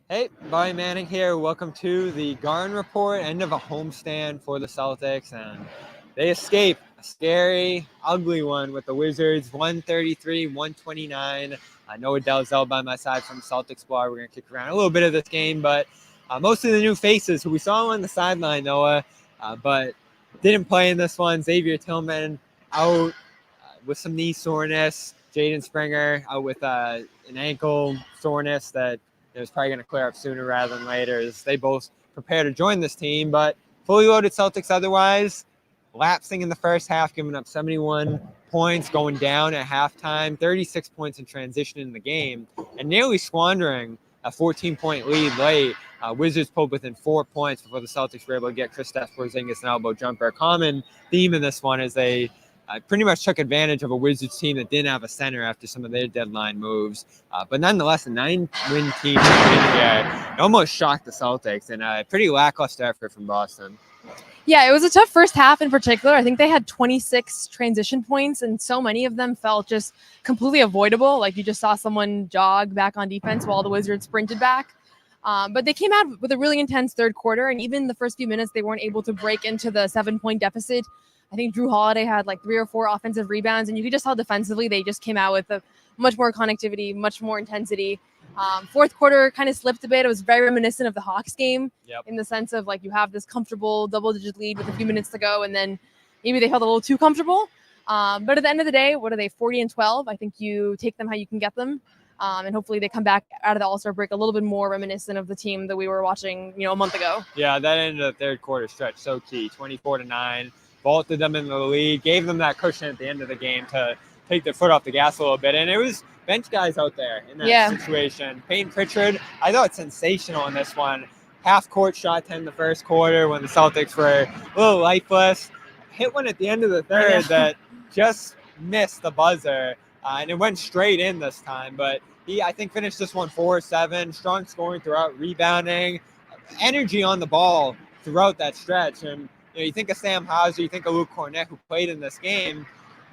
Hey, Bobby Manning here. Welcome to the Garden Report, end of a homestand for the Celtics, and they escape a scary, ugly one with the Wizards, 133-129. Noa Dalzell by my side from Celtics bar. We're going to kick around a little bit of this game, but most of the new faces who we saw on the sideline, Noah, but didn't play in this one. Xavier Tillman out with some knee soreness. Jaden Springer out with an ankle soreness that it was probably going to clear up sooner rather than later as they both prepare to join this team. But fully loaded Celtics otherwise, lapsing in the first half, giving up 71 points, going down at halftime, 36 points in transition in the game, and nearly squandering a 14-point lead late. Wizards pulled within 4 points before the Celtics were able to get Kristaps Porzingis an elbow jumper. A common theme in this one is they pretty much took advantage of a Wizards team that didn't have a center after some of their deadline moves. But nonetheless, a 9-win team it almost shocked the Celtics, and a pretty lackluster effort from Boston. Yeah, it was a tough first half in particular. I think they had 26 transition points, and so many of them felt just completely avoidable. Like you just saw someone jog back on defense while the Wizards sprinted back. But they came out with a really intense third quarter, and even the first few minutes, they weren't able to break into the 7-point deficit. I think Drew Holiday had like 3 or 4 offensive rebounds, and you could just tell defensively they just came out with a much more connectivity, much more intensity. Fourth quarter kind of slipped a bit. It was very reminiscent of the Hawks game in the sense of like you have this comfortable double-digit lead with a few minutes to go, and then maybe they felt a little too comfortable. But at the end of the day, what are they, 40-12? I think you take them how you can get them. And hopefully they come back out of the All-Star break a little bit more reminiscent of the team that we were watching, a month ago. Yeah, that ended the third quarter stretch so key, 24-9. Vaulted them in the lead, gave them that cushion at the end of the game to take their foot off the gas a little bit. And it was bench guys out there in that situation. Peyton Pritchard, I thought sensational in this one. Half-court shot 10 in the first quarter when the Celtics were a little lifeless. Hit one at the end of the third that just missed the buzzer. And it went straight in this time. But he, I think, finished this one 4-7. Strong scoring throughout, rebounding. Energy on the ball throughout that stretch. And you think of Sam Hauser, you think of Luke Cornett, who played in this game.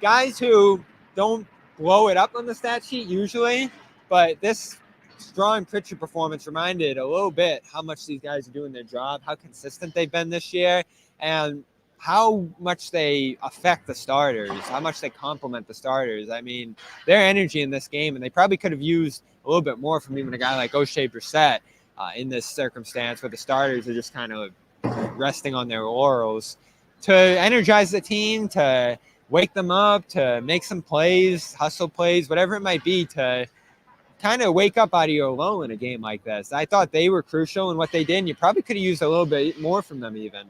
Guys who don't blow it up on the stat sheet usually, but this strong Pritchard performance reminded a little bit how much these guys are doing their job, how consistent they've been this year, and how much they affect the starters, how much they complement the starters. I mean, their energy in this game, and they probably could have used a little bit more from even a guy like O'Shea Brissett in this circumstance where the starters are just kind of resting on their laurels, to energize the team, to wake them up, to make some plays, hustle plays, whatever it might be, to kind of wake up out of your lull in a game like this. I thought they were crucial in what they did, and you probably could have used a little bit more from them even.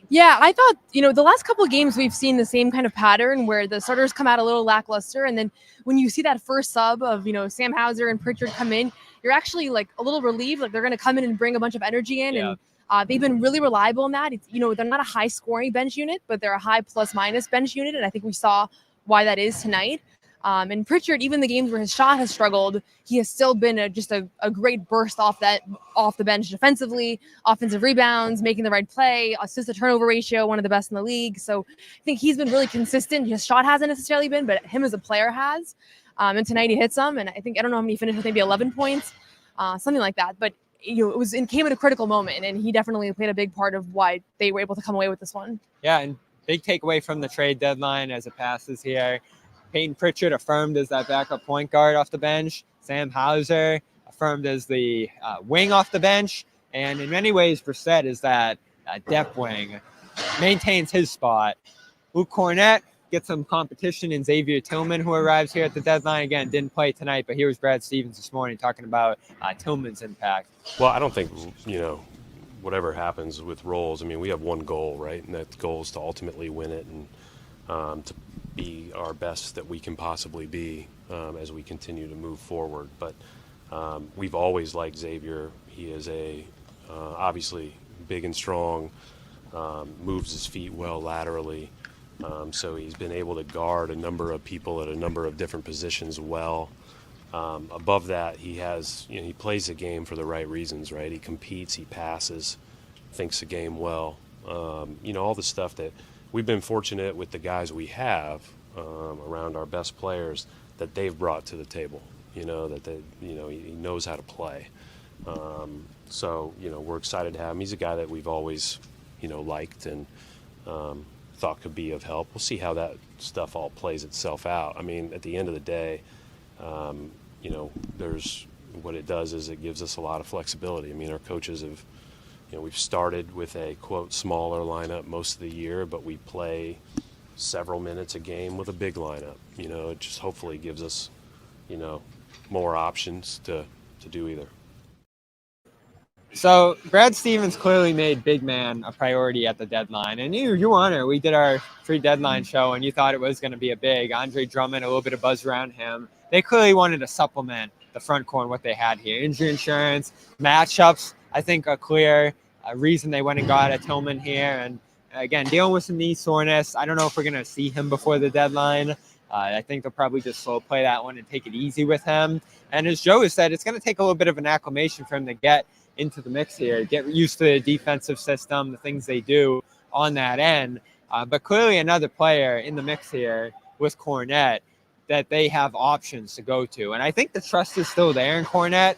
Yeah, I thought, the last couple of games we've seen the same kind of pattern where the starters come out a little lackluster, and then when you see that first sub of, Sam Hauser and Pritchard come in, you're actually like a little relieved, like they're going to come in and bring a bunch of energy in, and they've been really reliable in that. It's, they're not a high-scoring bench unit, but they're a high plus-minus bench unit, and I think we saw why that is tonight. And Pritchard, even the games where his shot has struggled, he has still been just a great burst off the bench defensively, offensive rebounds, making the right play, assist-to-turnover ratio, one of the best in the league. So I think he's been really consistent. His shot hasn't necessarily been, but him as a player has. And tonight he hit some, and I don't know how many he finished with, maybe 11 points, something like that. But it came at a critical moment, and he definitely played a big part of why they were able to come away with this one. Yeah, and big takeaway from the trade deadline as it passes here. Peyton Pritchard affirmed as that backup point guard off the bench. Sam Hauser affirmed as the wing off the bench. And in many ways, Brissett is that depth wing, maintains his spot. Luke Cornett gets some competition in Xavier Tillman, who arrives here at the deadline. Again, didn't play tonight, but here was Brad Stevens this morning talking about Tillman's impact. Well, I don't think, whatever happens with roles, we have one goal, right? And that goal is to ultimately win it and to be our best that we can possibly be as we continue to move forward. But we've always liked Xavier. He is obviously big and strong, moves his feet well laterally. So he's been able to guard a number of people at a number of different positions well. Above that, he plays the game for the right reasons, right? He competes, he passes, thinks the game well. All the stuff that we've been fortunate with the guys we have around our best players that they've brought to the table. He knows how to play. So, we're excited to have him. He's a guy that we've always, liked and thought could be of help. We'll see how that stuff all plays itself out. I mean, at the end of the day, there's what it does is it gives us a lot of flexibility. I mean, our coaches have, we've started with a, quote, smaller lineup most of the year, but we play several minutes a game with a big lineup. It just hopefully gives us, more options to do either. So Brad Stevens clearly made big man a priority at the deadline. And you on it. We did our pre-deadline show, and you thought it was going to be a big. Andre Drummond, a little bit of buzz around him. They clearly wanted to supplement the front court and what they had here. Injury insurance, matchups, I think a clear reason they went and got a Tillman here. And again, dealing with some knee soreness. I don't know if we're going to see him before the deadline. I think they'll probably just slow play that one and take it easy with him. And as Joe has said, it's going to take a little bit of an acclimation for him to get into the mix here, get used to the defensive system, the things they do on that end. But clearly another player in the mix here with Kornet that they have options to go to. And I think the trust is still there in Kornet,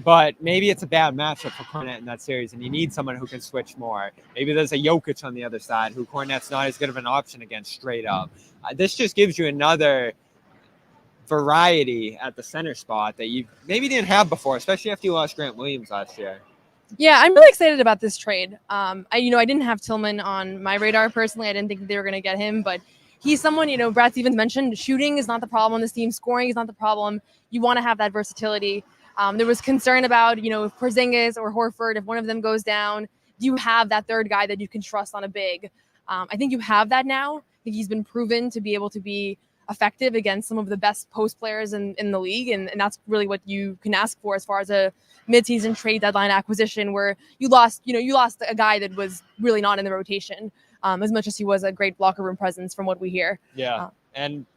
but maybe it's a bad matchup for Kornet in that series, and you need someone who can switch more. Maybe there's a Jokic on the other side who Kornet's not as good of an option against straight up. This just gives you another variety at the center spot that you maybe didn't have before, especially after you lost Grant Williams last year. Yeah, I'm really excited about this trade. I didn't have Tillman on my radar personally. I didn't think they were going to get him, but he's someone, Brad Stevens mentioned, shooting is not the problem on this team. Scoring is not the problem. You want to have that versatility. There was concern about, if Porzingis or Horford, if one of them goes down, do you have that third guy that you can trust on a big? I think you have that now. I think he's been proven to be able to be effective against some of the best post players in the league. And that's really what you can ask for as far as a midseason trade deadline acquisition where you lost a guy that was really not in the rotation as much as he was a great locker room presence from what we hear. Yeah. And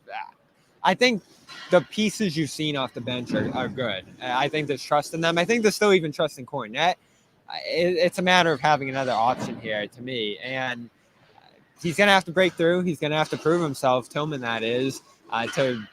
I think the pieces you've seen off the bench are good. I think there's trust in them. I think there's still even trust in Kornet. It's a matter of having another option here to me. And he's going to have to break through. He's going to have to prove himself, Tillman that is, to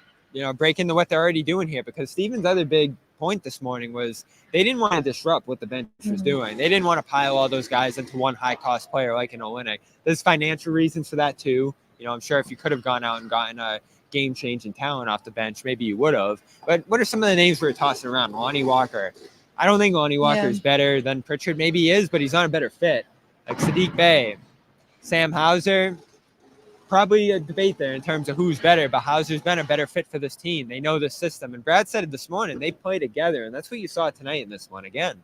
break into what they're already doing here. Because Stevens' other big point this morning was they didn't want to disrupt what the bench was doing. They didn't want to pile all those guys into one high-cost player like an Olynyk. There's financial reasons for that too. I'm sure if you could have gone out and gotten a game-changing talent off the bench, maybe you would have. But what are some of the names we were tossing around? Lonnie Walker. I don't think Lonnie Walker is better than Pritchard. Maybe he is, but he's not a better fit. Like Sadiq Bey. Sam Hauser, probably a debate there in terms of who's better, but Hauser's been a better fit for this team. They know the system. And Brad said it this morning, they play together, and that's what you saw tonight in this one again.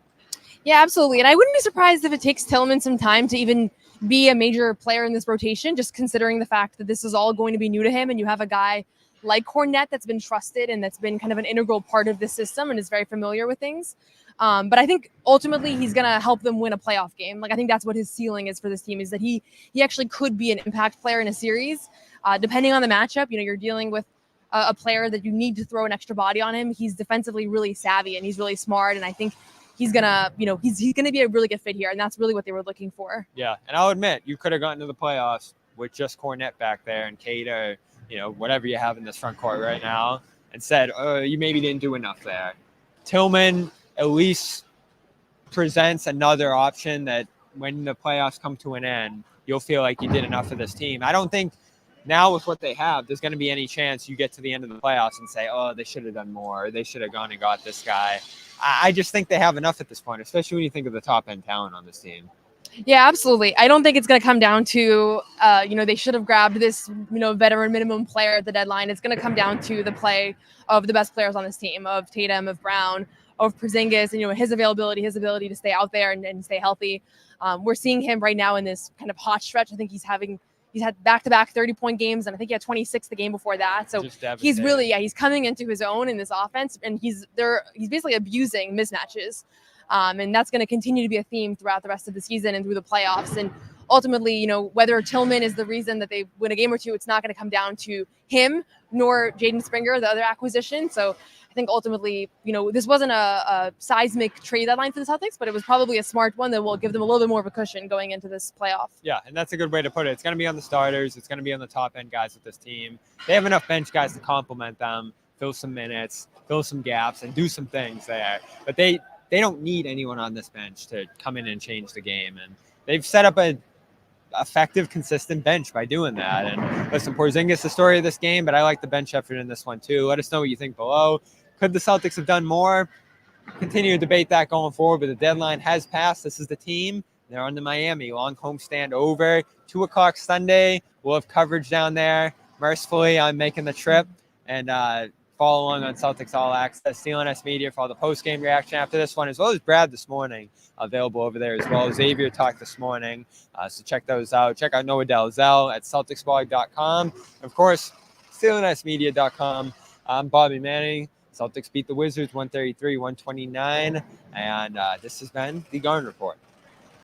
Yeah, absolutely. And I wouldn't be surprised if it takes Tillman some time to even be a major player in this rotation, just considering the fact that this is all going to be new to him, and you have a guy like Kornet that's been trusted and that's been kind of an integral part of the system and is very familiar with things. But I think ultimately he's going to help them win a playoff game. Like I think that's what his ceiling is for this team, is that he actually could be an impact player in a series. Depending on the matchup, you're dealing with a player that you need to throw an extra body on him. He's defensively really savvy and he's really smart. And I think he's going to, he's going to be a really good fit here. And that's really what they were looking for. Yeah. And I'll admit, you could have gotten to the playoffs with just Kornet back there and Kate or, whatever you have in this front court right now and said, oh, you maybe didn't do enough there. Tillman at least presents another option that when the playoffs come to an end, you'll feel like you did enough for this team. I don't think now with what they have, there's going to be any chance you get to the end of the playoffs and say, oh, they should have done more. They should have gone and got this guy. I just think they have enough at this point, especially when you think of the top end talent on this team. Yeah, absolutely. I don't think it's going to come down to, they should have grabbed this, veteran minimum player at the deadline. It's going to come down to the play of the best players on this team, of Tatum, of Brown, of Porzingis, and, his ability to stay out there and stay healthy. We're seeing him right now in this kind of hot stretch. I think he's had back-to-back 30-point games, and I think he had 26 the game before that. So he's really, he's coming into his own in this offense, and he's basically abusing mismatches. And that's going to continue to be a theme throughout the rest of the season and through the playoffs. And ultimately, whether Tillman is the reason that they win a game or two, it's not going to come down to him nor Jaden Springer, the other acquisition. So I think ultimately, this wasn't a seismic trade deadline for the Celtics, but it was probably a smart one that will give them a little bit more of a cushion going into this playoff. Yeah, and that's a good way to put it. It's going to be on the starters. It's going to be on the top-end guys with this team. They have enough bench guys to complement them, fill some minutes, fill some gaps, and do some things there. But they don't need anyone on this bench to come in and change the game. And they've set up a effective, consistent bench by doing that. And listen, Porzingis, the story of this game, but I like the bench effort in this one too. Let us know what you think below. Could the Celtics have done more? Continue to debate that going forward, but the deadline has passed. This is the team. They're on to Miami. Long homestand over. 2 o'clock Sunday. We'll have coverage down there. Mercifully, I'm making the trip. And follow along on Celtics All Access. CLNS Media for all the post-game reaction after this one, as well as Brad this morning, available over there as well. Xavier talked this morning. So check those out. Check out Noa Dalzell at CelticsBlog.com. Of course, CLNSmedia.com. I'm Bobby Manning. Celtics beat the Wizards 133-129. And this has been the Garden Report.